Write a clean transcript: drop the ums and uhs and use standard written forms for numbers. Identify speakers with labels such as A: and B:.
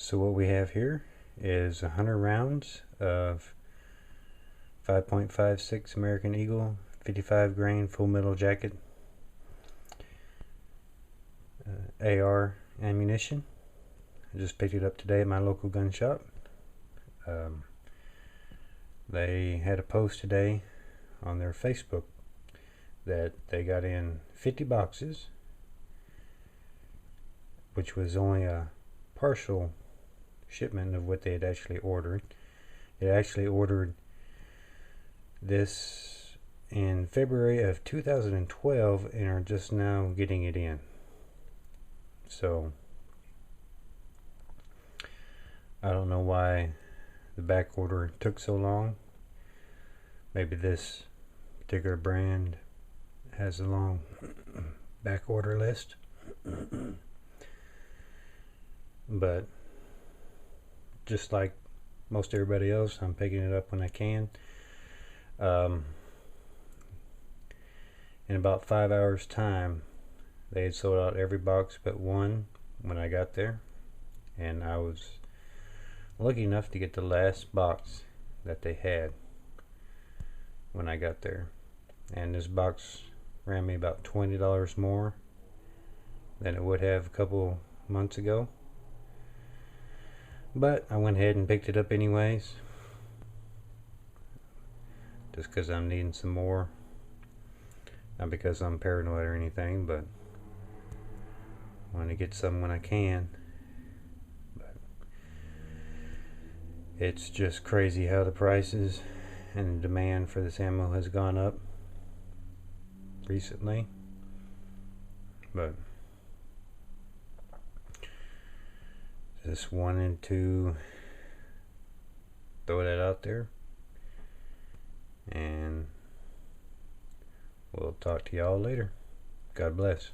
A: So what we have here is 100 rounds of 5.56 American Eagle 55 grain full metal jacket AR ammunition. I just picked it up today at my local gun shop. They had a post today on their Facebook that they got in 50 boxes, which was only a partial shipment of what they had actually ordered. They actually ordered this in February of 2012 and are just now getting it in. So I don't know why the back order took so long. Maybe this particular brand has a long back order list. But just like most everybody else, I'm picking it up when I can. In about 5 hours time, they had sold out every box but one when I got there, and I was lucky enough to get the last box that they had when I got there. And this box ran me about $20 more than it would have a couple months ago, but I went ahead and picked it up anyways, just because I'm needing some more. Not because I'm paranoid or anything, but I want to get some when I can. But it's just crazy how the prices and the demand for this ammo has gone up recently. But just wanted to throw that out there, and we'll talk to y'all later. God bless.